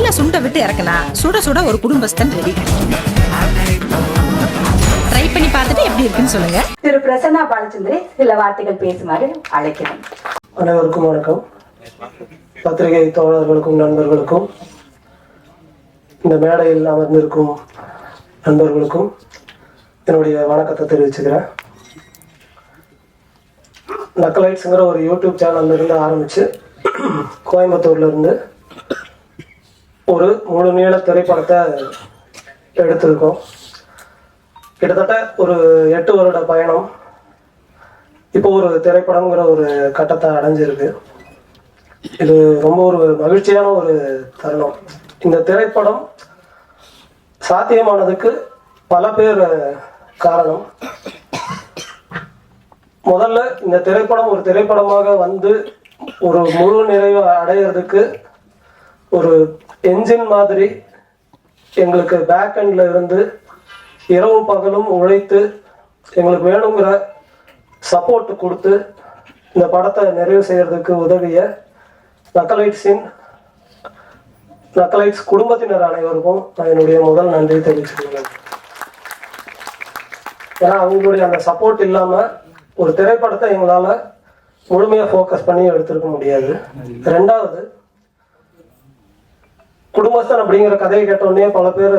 எண்ணெய் சுண்ட விட்டு இறக்குனா சுட சுட ஒரு குடும்பஸ்தன் ரெடி. ட்ரை பண்ணி பார்த்துட்டு எப்படி இருக்குன்னு சொல்லுங்க. திரு பிரசன்னா பாலச்சந்திரி சில வார்த்தைகள் பேசுமாறு அழைக்கிறேன். அனைவருக்கும் வணக்கம். பத்திரிகை தோழர்களுக்கும் நண்பர்களுக்கும் இந்த மேடையில் அமர்ந்திருக்கும் நண்பர்களுக்கும் என்னுடைய வணக்கத்தை தெரிவிச்சுக்கிறேன். நக்கலைட்ஸுங்கிற ஒரு யூடியூப் சேனல்ல இருந்து ஆரம்பிச்சு கோயம்புத்தூர்ல இருந்து ஒரு முழு நீள திரைப்படத்தை எடுத்திருக்கோம். கிட்டத்தட்ட ஒரு 8 வருட பயணம் இப்போ ஒரு திரைப்படம்ங்கிற ஒரு கட்டத்தை அடைஞ்சிருக்கு. இது ரொம்ப ஒரு மகிழ்ச்சியான ஒரு தருணம். இந்த திரைப்படம் சாத்தியமானதுக்கு பல பேர் காரணம். முதல்ல இந்த திரைப்படம் ஒரு திரைப்படமாக வந்து ஒரு முழு நிறைவு அடையிறதுக்கு ஒரு என்ஜின் மாதிரி எங்களுக்கு பேக் எண்ட்ல இருந்து இரவும் பகலும் உழைத்து எங்களுக்கு வேணுங்கிற சப்போர்ட் கொடுத்து இந்த படத்தை நிறைவு செய்யறதுக்கு உதவிய நக்கலைட்ஸ் குடும்பத்தினர் அனைவருக்கும் நான் என்னுடைய முதல் நன்றியை தெரிவிச்சுக்கிறேன். ஏன்னா அவங்களுடைய அந்த சப்போர்ட் இல்லாம ஒரு திரைப்படத்தை எங்களால முழுமையா ஃபோக்கஸ் பண்ணி எடுத்திருக்க முடியாது. ரெண்டாவது, குடும்பஸ்தன் அப்படிங்கிற கதையை கேட்டோடனே பல பேர்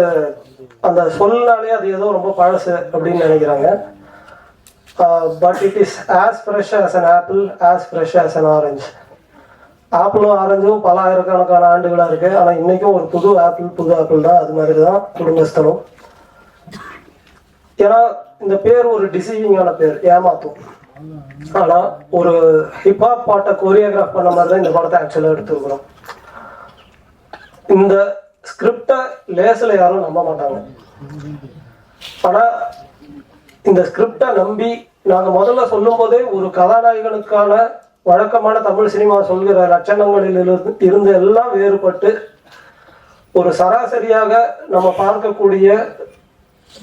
அந்த சொல்லாலே அது ஏதோ ரொம்ப பழசு அப்படின்னு நினைக்கிறாங்க. But it is as fresh as an apple, as fresh as an orange. ஆப்பிளும் ஆரஞ்சும் பல ஆயிரக்கணக்கான ஆண்டுகளா இருக்கு. ஆனா இன்னைக்கும் ஒரு புது ஆப்பிள் தான். அது மாதிரி தான் குடும்பஸ்தனும். ஏன்னா இந்த பேர் ஒரு டிசீவிங்கான பேர், ஏமாத்தும். ஆனா ஒரு ஹிப்ஹாப் பாட்டை கோரியோகிராஃப் பண்ண மாதிரி தான் இந்த படத்தை ஆக்சுவலா எடுத்துருக்கிறோம். இந்த ஸ்கிரிப்டை லேசில் யாரும் நம்ப மாட்டாங்க. ஆனா இந்த ஸ்கிரிப்டை நம்பி நாங்க முதல்ல சொல்லும் போதே ஒரு கதாநாயகனுக்கான வழக்கமான தமிழ் சினிமா சொல்கிற லட்சணங்களில் இருந்து எல்லாம் வேறுபட்டு ஒரு சராசரியாக நம்ம பார்க்கக்கூடிய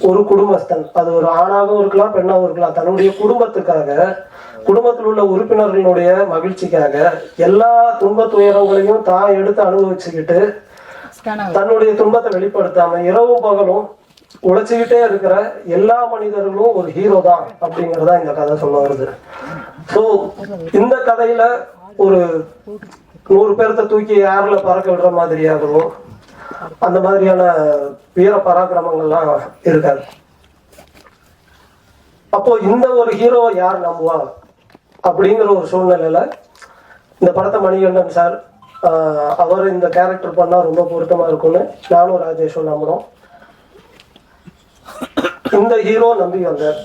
ஒரு குடும்பஸ்தன், அது ஒரு ஆணாகவும் இருக்கலாம் பெண்ணாகவும் இருக்கலாம், தன்னுடைய குடும்பத்துக்காக, குடும்பத்தில் உள்ள உறுப்பினர்களுடைய மகிழ்ச்சிக்காக எல்லா துன்ப துயரங்களையும் தான் எடுத்து அனுபவிச்சுக்கிட்டு தன்னுடைய துன்பத்தை வெளிப்படுத்தாம இரவும் பகலும் உழைச்சுக்கிட்டே இருக்கிற எல்லா மனிதர்களும் ஒரு ஹீரோ தான் அப்படிங்கறதா இந்த கதை சொல்ல வருது. ஸோ இந்த கதையில ஒரு 100 பேர்த்த தூக்கி ஏர்ல பறக்க விடுற மாதிரியாகவும் அந்த மாதிரியான வீர பராக்கிரமங்கள்லாம் இருக்காது. அப்போ இந்த ஒரு ஹீரோவை யார் நம்புவா அப்படிங்கிற ஒரு சூழ்நிலையில இந்த படத்தை மணிகண்டன் சார் அவர் இந்த கேரக்டர் பண்ணா ரொம்ப பொருத்தமா இருக்கும்னு நானும் ராஜேஷும் நம்புறோம். இந்த ஹீரோ நம்பி வந்தார்.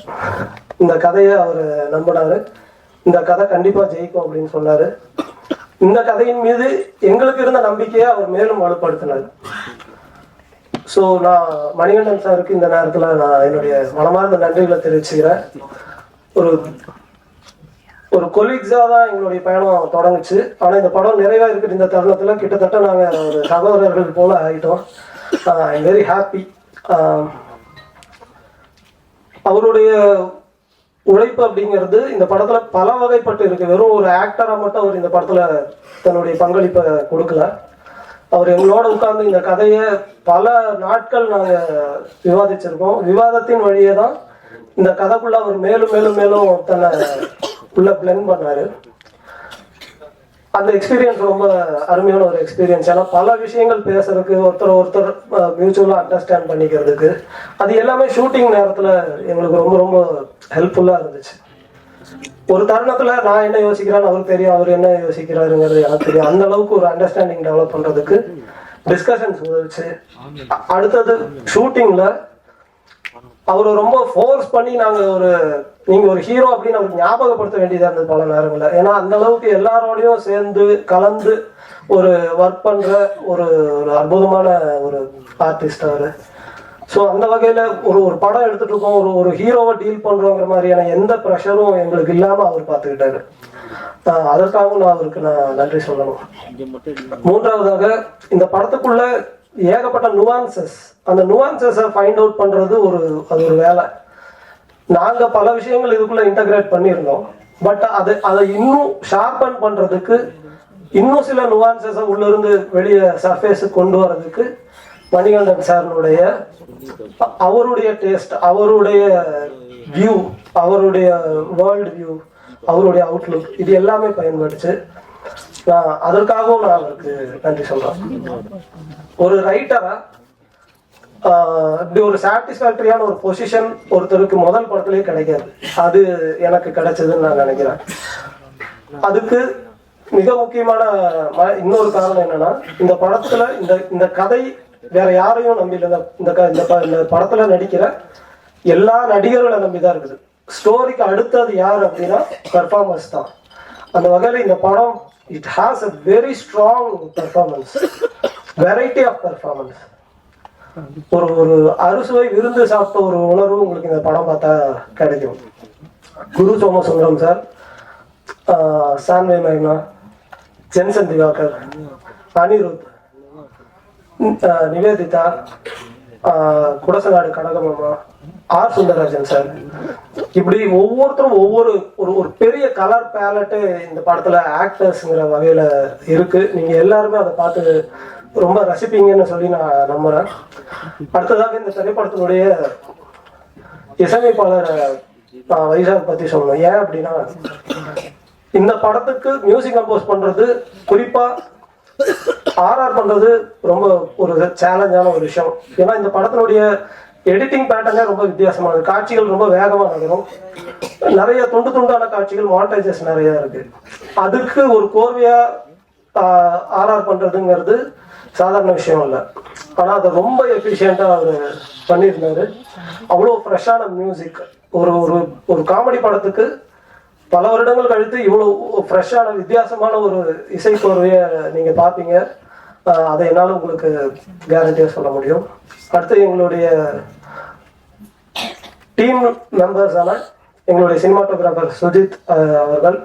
இந்த கதையை அவர் நம்பினாரு. இந்த கதை கண்டிப்பா ஜெயிக்கும் அப்படின்னு சொன்னாரு. இந்த கதையின் மீது எங்களுக்கு இருந்த நம்பிக்கையை அவர் மேலும் வலுப்படுத்தினார். ஸோ நான் மணிகண்டன் சாருக்கு இந்த நேரத்துல நான் என்னுடைய மனமார்ந்த நன்றிகளை தெரிவிச்சுக்கிறேன். ஒரு கொலீக்ஸா தான் எங்களுடைய பயணம் தொடங்குச்சு. ஆனா இந்த படம் நிறைவா இருக்கிற இந்த தருணத்துல கிட்டத்தட்ட நாங்க ஒரு சகோதரர்கள் போல ஆகிட்டோம். I am very happy. அவருடைய உழைப்பு அப்படிங்கிறது இந்த படத்துல பல வகைப்பட்டு இருக்கு. வெறும் ஒரு ஆக்டரா மட்டும் அவர் இந்த படத்துல தன்னுடைய பங்களிப்பை கொடுக்கல. அவர் எங்களோட உட்கார்ந்து இந்த கதையை பல நாட்கள் நாங்க விவாதிச்சிருக்கோம். விவாதத்தின் வழியே தான் இந்த கதைக்குள்ள அவர் மேலும் மேலும் மேலும் தன்னை உள்ள பிளெண்ட் பண்ணாரு. அந்த எக்ஸ்பீரியன்ஸ் ரொம்ப அருமையான ஒரு எக்ஸ்பீரியன்ஸ். ஏன்னா பல விஷயங்கள் பேசுறதுக்கு, ஒருத்தர் மியூச்சுவலா அண்டர்ஸ்டாண்ட் பண்ணிக்கிறதுக்கு, அது எல்லாமே ஷூட்டிங் நேரத்துல எங்களுக்கு ரொம்ப ரொம்ப ஹெல்ப்ஃபுல்லா இருந்துச்சு. ஒரு தருணத்துல நான் என்ன யோசிக்கிறேன்னு அவருக்கு தெரியும், அவர் என்ன யோசிக்கிறாருங்கிறது எனக்கு தெரியும். அந்த அளவுக்கு ஒரு அண்டர்ஸ்டாண்டிங் டெவலப் பண்றதுக்கு டிஸ்கஷன்ஸ் உதவிச்சு. அடுத்தது ஷூட்டிங்ல அவரை ரொம்ப ஃபோர்ஸ் பண்ணி நீங்க ஒரு ஹீரோ அப்படின்னு அவருக்கு ஞாபகப்படுத்த வேண்டியதா இருந்தது பல நேரங்கள்ல. ஏன்னா அந்த அளவுக்கு எல்லாரோடையும் சேர்ந்து கலந்து ஒரு ஒர்க் பண்ற ஒரு அற்புதமான ஒரு ஆர்டிஸ்ட் அவரு. ஸோ அந்த வகையில ஒரு படம் எடுத்துட்டு இருக்கோம், ஒரு ஹீரோவை டீல் பண்றோங்கிற மாதிரியான எந்த ப்ரெஷரும் எங்களுக்கு இல்லாம அவர் பார்த்துக்கிட்டாரு. அதற்காகவும் அவருக்கு நான் நன்றி சொல்லணும். மூன்றாவதாக இந்த படத்துக்குள்ள ஏகப்பட்ட நுவான்சஸ், அந்த நுவான்சஸை ஃபைண்ட் அவுட் பண்றது அது ஒரு வேலை. நாங்க பல விஷயங்கள் இதுக்குள்ள இன்டகிரேட் பண்ணியிருந்தோம். பட் அதை இன்னும் ஷார்பன் பண்றதுக்கு இன்னும் சில நுவான்சஸை உள்ள இருந்து வெளியே சர்ஃபேஸுக்கு கொண்டு வர்றதுக்கு மணிகண்டன் சார்னுடைய அவருடைய டேஸ்ட், அவருடைய வியூ, அவருடைய வேர்ல்டு வியூ, அவருடைய அவுட்லுக், இது எல்லாமே பயன்படுச்சு. அதற்காகவும் நான் அவருக்கு நன்றி சொல்றேன். ஒரு ரைட்டரா இப்படி ஒரு சாட்டிஸ்ஃபேக்டரியான ஒரு பொசிஷன் ஒருத்தருக்கு முதல் படத்திலேயே கிடைக்காது. அது எனக்கு கிடைச்சதுன்னு நான் நினைக்கிறேன். அதுக்கு மிக முக்கியமான இன்னொரு காரணம் என்னன்னா, இந்த படத்துல இந்த கதை வேற யாரையும் நம்பி இல்லை. இந்த படத்துல நடிக்கிற எல்லா நடிகர்களை நம்பிதான் இருக்குது. ஸ்டோரிக்கு அடுத்தது யார் அப்படின்னா பெர்ஃபார்மன்ஸ் தான். அந்த வகையில இந்த படம் it has a very strong performance, variety of performance. ஒரு அறுசுவை விருந்து சாப்பிட்ட ஒரு உணர்வு உங்களுக்கு இந்த படம் பார்த்தா கிடைக்கும். குரு சோமசுந்தரம் சார், சான்வே மேக்னா, ஜென்சன் திவாகர், அனிருத், நிவேதிதா, குடசநாடு கனகமாமா, ஆர் சுந்தரராஜன் சார், இப்படி ஒவ்வொருத்தரும் ஒரு பெரிய கலர் பேலட்டு இந்த படத்துல ஆக்டர்ஸ்ங்கிற வகையில இருக்கு. நீங்க எல்லாருமே அதை பார்த்து ரொம்ப ரசிப்பீங்கன்னு சொல்லி நான் நம்புறேன். அடுத்ததாக இந்த திரைப்படத்தினுடைய இசையமைப்பாளர் வைசாக் பத்தி சொல்லணும். ஏன் அப்படின்னா, இந்த படத்துக்கு மியூசிக் கம்போஸ் பண்றது, குறிப்பா ஆர்ஆர் பண்றது ரொம்ப ஒரு சேலஞ்சான ஒரு விஷயம். ஏன்னா இந்த படத்தினுடைய எடிட்டிங் பேட்டர்னே ரொம்ப வித்தியாசமானது. காட்சிகள் ரொம்ப வேகமா நகரும், நிறைய துண்டான காட்சிகள், மாண்டேஜஸ் நிறைய இருக்கு. அதுக்கு ஒரு கோர்வையா ஆர்ஆர் பண்றதுங்கிறது சாதாரண விஷயம் இல்லை. ஆனா அதை ரொம்ப எஃபிஷியண்டா அவர் பண்ணியிருந்தாரு. அவ்வளோ ஃப்ரெஷ்ஷான மியூசிக். ஒரு ஒரு காமெடி படத்துக்கு பல வருடங்கள் கழித்து இவ்வளவு ஃப்ரெஷ்ஷான வித்தியாசமான ஒரு இசை கோர்வையை நீங்க பார்ப்பீங்க. அதை என்னால் உங்களுக்கு கேரண்டியா சொல்ல முடியும். அடுத்து எங்களுடைய டீம் மெம்பர்ஸான எங்களுடைய சினிமாட்டோகிராஃபர் சுஜித் அவர்கள்,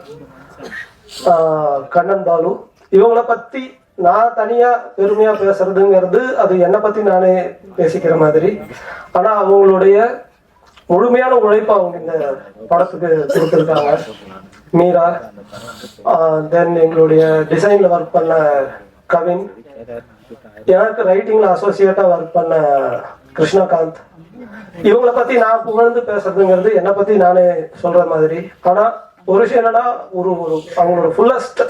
கண்ணன் பாலு, இவங்களை பத்தி நான் தனியா பெருமையா பேசுறதுங்கிறது அது என்னை பத்தி நானே பேசிக்கிற மாதிரி. ஆனா அவங்களுடைய முழுமையான உழைப்பு அவங்க இந்த படத்துக்கு கொடுத்துருக்காங்க. மீரா, தென் எங்களுடைய டிசைன்ல ஒர்க் பண்ண கவின், எனக்கு ரைட்டிங்ல அசோசியேட்டா ஒர்க் பண்ண கிருஷ்ணகாந்த், இவங்களை பத்தி நான் புகழ்ந்து பேசுறதுங்கிறது என்னை பத்தி நானே சொல்ற மாதிரி. ஆனா ஒரு விஷயம் என்னன்னா, அவங்களோட ஃபுல்லஸ்ட்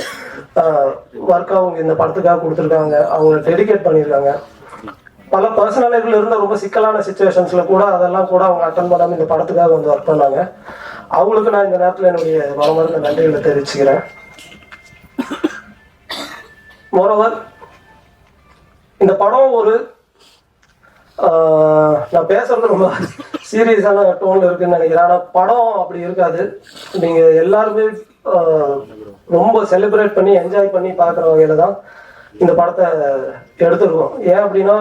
ஒர்க் அவங்க இந்த படத்துக்காக கொடுத்துருக்காங்க. அவங்க டெடிகேட் பண்ணியிருக்காங்க. பல பர்சனல் லைஃப்ல இருந்த ரொம்ப சிக்கலான சுச்சுவேஷன்ஸ்ல கூட அதெல்லாம் கூட அவங்க அட்டன் பண்ணாம இந்த படத்துக்காக வந்து ஒர்க் பண்ணாங்க. அவங்களுக்கு நான் இந்த நேரத்தில் என்னுடைய மனமார்ந்த நன்றிகளை தெரிவிச்சுக்கிறேன். மோரோவர் இந்த படம் ஒரு நான் பேசுறது ரொம்ப சீரியஸான டோன்ல இருக்குன்னு நினைக்கிறேன். ஆனா படம் அப்படி இருக்காது. நீங்க எல்லாருமே ரொம்ப செலிப்ரேட் பண்ணி என்ஜாய் பண்ணி பாக்குற வகையில தான் இந்த படத்தை எடுத்துருக்கோம். ஏன் அப்படின்னா,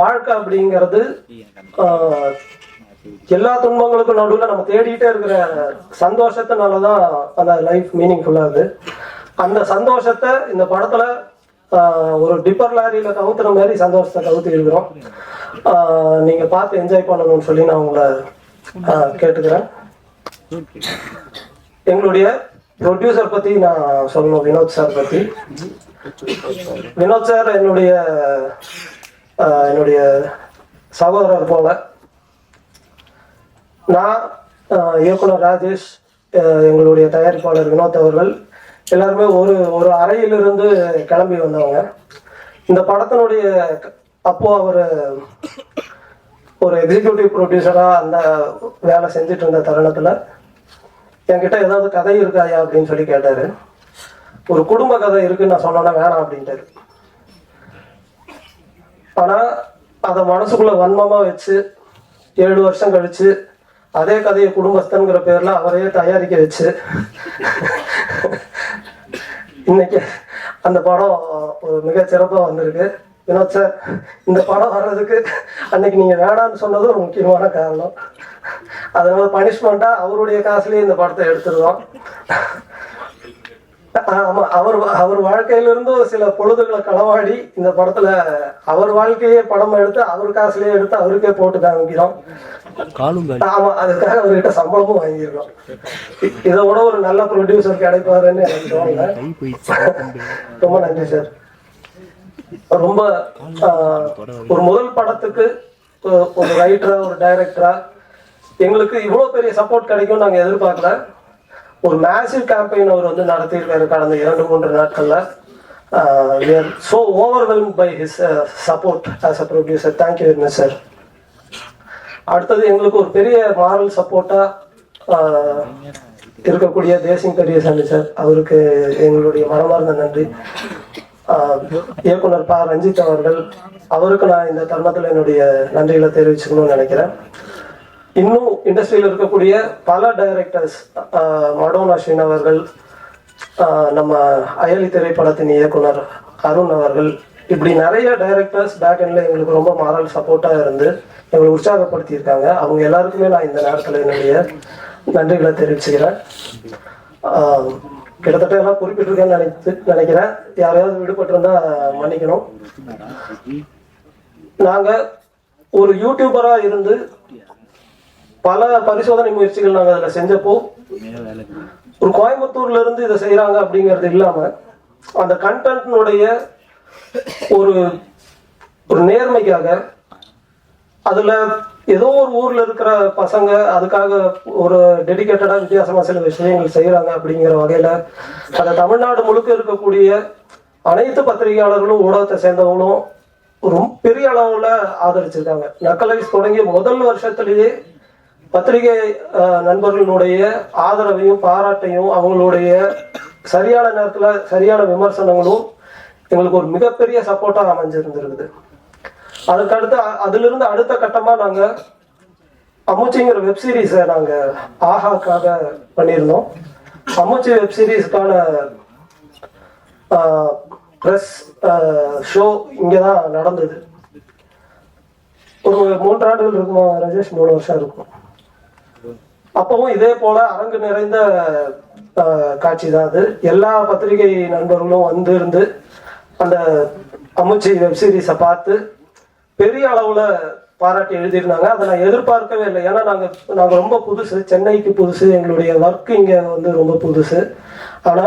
வாழ்க்கை அப்படிங்கிறது எல்லா துன்பங்களுக்கும் நடுவில் நம்ம தேடிட்டே இருக்கிற சந்தோஷத்தினாலதான் அந்த லைஃப் மீனிங்ஃபுல்லாகுது. அந்த சந்தோஷத்தை இந்த படத்துல ஒரு டிப்பர் லாரியில கவுத்துற மாதிரி சந்தோஷத்தை கவுத்து இருக்கிறோம். நீங்க பார்த்து என்ஜாய் பண்ணணும்னு சொல்லி நான் உங்களை கேட்டுக்கிறேன். எங்களுடைய ப்ரொடியூசர் பத்தி நான் சொல்லணும், வினோத் சார் பத்தி. வினோத் சார் என்னுடைய சகோதரர் போல. நான், இயக்குனர் ராஜேஷ், எங்களுடைய தயாரிப்பாளர் வினோத் அவர்கள் எல்லாருமே ஒரு அறையிலிருந்து கிளம்பி வந்தவங்க. இந்த படத்தினுடைய அப்போ அவர் ஒரு எக்ஸிக்யூட்டிவ் ப்ரொடியூசரா அந்த வேலை செஞ்சுட்டு இருந்த தருணத்துல என்கிட்ட ஏதாவது கதை இருக்காயா அப்படின்னு சொல்லி கேட்டாரு. ஒரு குடும்ப கதை இருக்குன்னு நான் சொன்னேன்னா வேணாம் அப்படின்ட்டாரு. ஆனா அதை மனசுக்குள்ள வன்மமா வச்சு 7 வருஷம் கழிச்சு அதே கதையை குடும்பஸ்தன்கிற பேர்ல அவரையே தயாரிக்க வச்சு இன்னைக்கு அந்த படம் ஒரு மிக சிறப்பா வந்திருக்கு. வினோத் சார், இந்த படம் வர்றதுக்கு அன்னைக்கு நீங்க வேணாம்னு சொன்னது ஒரு முக்கியமான காரணம். அதனால பனிஷ்மெண்டா அவருடைய காசுலயே இந்த படத்தை எடுத்துருவோம். ஆமா, அவர் வாழ்க்கையிலிருந்து சில பொழுதுகளை களவாடி இந்த படத்துல அவர் வாழ்க்கையே படம் எடுத்து அவர் காசுலயே எடுத்து அவருக்கே போட்டு காமிக்கிறோம். ஆமா, அதுக்காக அவர்கிட்ட சம்பளமும் வாங்கியிருக்கோம். இதை விட ஒரு நல்ல ப்ரொடியூசர் கிடைப்பாருன்னு எனக்கு தோணல. ரொம்ப நன்றி சார். ரொம்ப ஒரு முதல் படத்துக்கு ஒரு ரைட்டரா ஒரு டைரக்டரா எங்களுக்கு இவ்வளவு பெரிய சப்போர்ட் கிடைக்கும் நாங்க எதிர்பார்க்கல. ஒரு மேசிவ் கேம்பெயின் அவர் வந்து நடத்தியிருக்காரு கடந்த 2-3 நாட்கள்ல. We are so overwhelmed by his support as a producer. Thank you very much, sir. அடுத்தது எங்களுக்கு ஒரு பெரிய மாரல் சப்போர்ட்டா இருக்கக்கூடிய தேசிங் பெரியசாமி சார், அவருக்கு எங்களுடைய மனமார்ந்த நன்றி. இயக்குனர் ப. ரஞ்சித் அவர்கள், அவருக்கு நான் இந்த தருணத்தில் என்னுடைய நன்றிகளை தெரிவிச்சுக்கணும்னு நினைக்கிறேன். இன்னும் இண்டஸ்ட்ரியில் இருக்கக்கூடிய பல டைரக்டர்ஸ், மடோன் அஸ்வின் அவர்கள், நம்ம அயலி திரைப்படத்தின் இயக்குனர் அருண் அவர்கள், இப்படி நிறைய டைரக்டர்ஸ் பேக் எண்ட்ல எங்களுக்கு ரொம்ப மாரல் சப்போர்ட்டா இருந்து எங்களை உற்சாகப்படுத்தியிருக்காங்க. அவங்க எல்லாருக்குமே நான் இந்த நேரத்தில் என்னுடைய நன்றிகளை தெரிவிச்சுக்கிறேன். கிட்டத்தட்ட எல்லாம் குறிப்பிட்டிருக்கேன்னு நினைக்கிறேன். யாரையாவது விடுபட்டிருந்தா மன்னிக்கணும். நாங்க ஒரு யூடியூபரா இருந்து பல பரிசோதனை முயற்சிகள் நாங்க அதுல செஞ்சப்போ, ஒரு கோயம்புத்தூர்ல இருந்து இதை செய்யறாங்க அப்படிங்கிறது இல்லாம அந்த கண்டென்ட்னுடைய ஒரு நேர்மைக்காக, அதுல ஏதோ ஒரு ஊர்ல இருக்கிற பசங்க அதுக்காக ஒரு டெடிகேட்டடா வித்தியாசமா சில விஷயங்கள் செய்யறாங்க அப்படிங்கிற வகையில அந்த தமிழ்நாடு முழுக்க இருக்கக்கூடிய அனைத்து பத்திரிகையாளர்களும் ஊடகத்தை சேர்ந்தவங்களும் ரொம்ப பெரிய அளவுல ஆதரிச்சிருக்காங்க. நக்கலைஸ் தொடங்கிய முதல் வருஷத்திலேயே பத்திரிகை நண்பர்களுடைய ஆதரவையும் பாராட்டையும் அவங்களுடைய சரியான நேரத்துல சரியான விமர்சனங்களும் எங்களுக்கு ஒரு மிகப்பெரிய சப்போர்ட்டா அமைஞ்சிருந்திருக்குது. அதுக்கடுத்து அதிலிருந்து அடுத்த கட்டமா நாங்க அம்முச்சிங்கிற வெப் சீரிஸை நாங்க ஆஹாக்காக பண்ணியிருந்தோம். அம்முச்சி வெப் சீரிஸ்க்கான பிரஸ் ஷோ இங்கதான் நடந்தது. ஒரு 3 ஆண்டுகள் இருக்குமா ராஜேஷ்? 3 வருஷம் இருக்கும். அப்பவும் இதே போல அரங்கு நிறைந்த காட்சி தான் அது. எல்லா பத்திரிகை நண்பர்களும் வந்து இருந்து அந்த அம்முச்சி வெப் சீரிஸை பார்த்து பெரிய அளவுல பாராட்டி எழுதியிருந்தாங்க. அதை நான் எதிர்பார்க்கவே இல்லை. ஏன்னா நாங்க ரொம்ப புதுசு, சென்னைக்கு புதுசு, எங்களுடைய ஒர்க் இங்க வந்து ரொம்ப புதுசு. ஆனா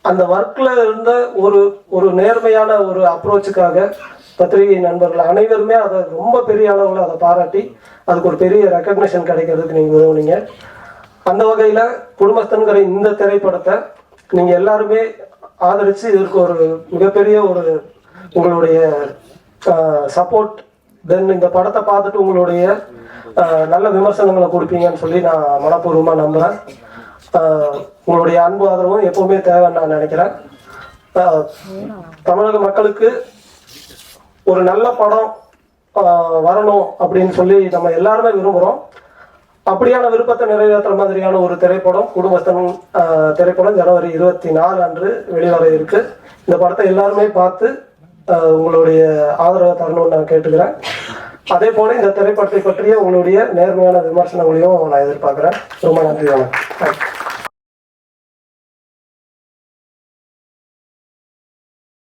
அந்த ஒர்க்ல இருந்த ஒரு நேர்மையான ஒரு அப்ரோச்சுக்காக பத்திரிகை நண்பர்கள் அனைவருமே அதை ரொம்ப பெரிய அளவுல அதை பாராட்டி அதுக்கு ஒரு பெரிய ரெக்கக்னிஷன் கிடைக்கிறதுக்கு நீங்க உதவுனீங்க. அந்த வகையில குடும்பஸ்தன்கிற இந்த திரைப்படத்தை நீங்க எல்லாருமே ஆதரிச்சு இதற்கு ஒரு மிகப்பெரிய ஒரு உங்களுடைய சப்போர்ட், தென் இந்த படத்தை பார்த்துட்டு உங்களுடைய நல்ல விமர்சனங்களை கொடுப்பீங்கன்னு சொல்லி நான் மனப்பூர்வமா நம்புறேன். உங்களுடைய அன்பு ஆதரவும் எப்பவுமே தேவைன்னு நான் நினைக்கிறேன். தமிழக மக்களுக்கு ஒரு நல்ல படம் வரணும் அப்படின்னு சொல்லி நம்ம எல்லாருமே விரும்புகிறோம். அப்படியான விருப்பத்தை நிறைவேற்றுற மாதிரியான ஒரு திரைப்படம் குடும்பஸ்தன் திரைப்படம் ஜனவரி 24 அன்று வெளிவர இருக்கு. இந்த படத்தை எல்லாருமே பார்த்து உங்களுடைய ஆதரவை தரணும்னு நான் கேட்டுக்கிறேன். அதே போல இந்த திரைப்படத்தை பற்றிய உங்களுடைய நேர்மையான விமர்சனங்களையும் நான் எதிர்பார்க்கிறேன். ரொம்ப நன்றி. வணக்கம்.